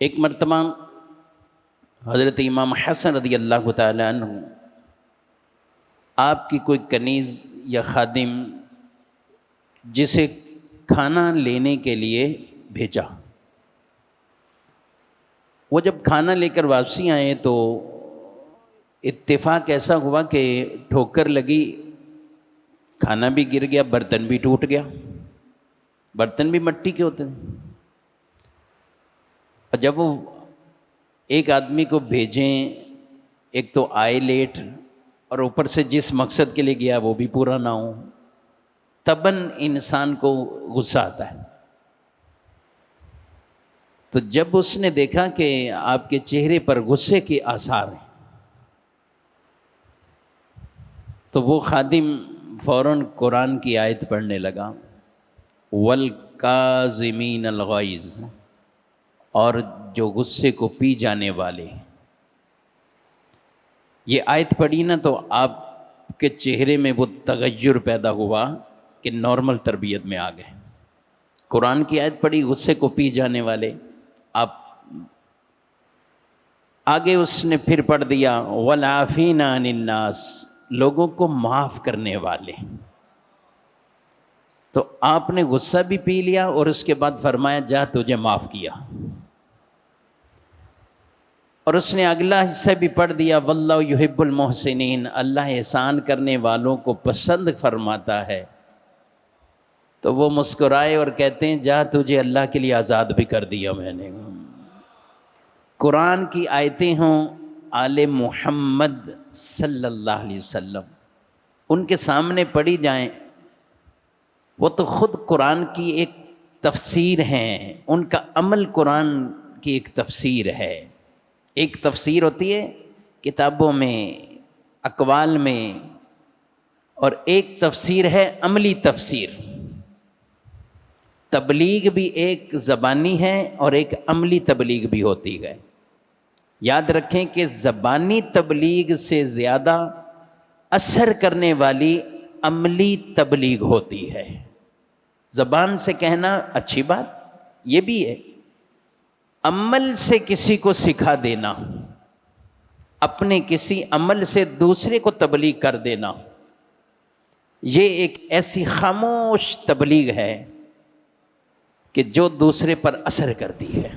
ایک مرتبہ حضرت امام حسن رضی اللہ تعالیٰ عنہ آپ کی کوئی کنیز یا خادم جسے کھانا لینے کے لیے بھیجا. وہ جب کھانا لے کر واپسی آئے تو اتفاق ایسا ہوا کہ ٹھوکر لگی، کھانا بھی گر گیا، برتن بھی ٹوٹ گیا. برتن بھی مٹی کے ہوتے ہیں. اور جب وہ ایک آدمی کو بھیجیں، ایک تو آئے لیٹ اور اوپر سے جس مقصد کے لیے گیا وہ بھی پورا نہ ہو، تباً انسان کو غصہ آتا ہے. تو جب اس نے دیکھا کہ آپ کے چہرے پر غصے کے آثار ہیں تو وہ خادم فوراً قرآن کی آیت پڑھنے لگا، وَالْكَاظِمِينَ الْغَيْظَ، اور جو غصے کو پی جانے والے. یہ آیت پڑھی نا تو آپ کے چہرے میں وہ تغیر پیدا ہوا کہ نارمل تربیت میں آ گئے. قرآن کی آیت پڑھی، غصے کو پی جانے والے. آپ آگے اس نے پھر پڑھ دیا وَالْعَافِينَ عَنِ النَّاسِ، لوگوں کو معاف کرنے والے. تو آپ نے غصہ بھی پی لیا اور اس کے بعد فرمایا جا تجھے معاف کیا. اور اس نے اگلا حصہ بھی پڑھ دیا واللہ یحب المحسنین، اللہ احسان کرنے والوں کو پسند فرماتا ہے. تو وہ مسکرائے اور کہتے ہیں جا تجھے اللہ کے لیے آزاد بھی کر دیا میں نے. قرآن کی آیتیں ہوں، آل محمد صلی اللہ علیہ وسلم ان کے سامنے پڑھی جائیں، وہ تو خود قرآن کی ایک تفسیر ہیں. ان کا عمل قرآن کی ایک تفسیر ہے. ایک تفسیر ہوتی ہے کتابوں میں، اقوال میں، اور ایک تفسیر ہے عملی تفسیر. تبلیغ بھی ایک زبانی ہے اور ایک عملی تبلیغ بھی ہوتی ہے. یاد رکھیں کہ زبانی تبلیغ سے زیادہ اثر کرنے والی عملی تبلیغ ہوتی ہے. زبان سے کہنا اچھی بات یہ بھی ہے، عمل سے کسی کو سکھا دینا، اپنے کسی عمل سے دوسرے کو تبلیغ کر دینا، یہ ایک ایسی خاموش تبلیغ ہے کہ جو دوسرے پر اثر کرتی ہے.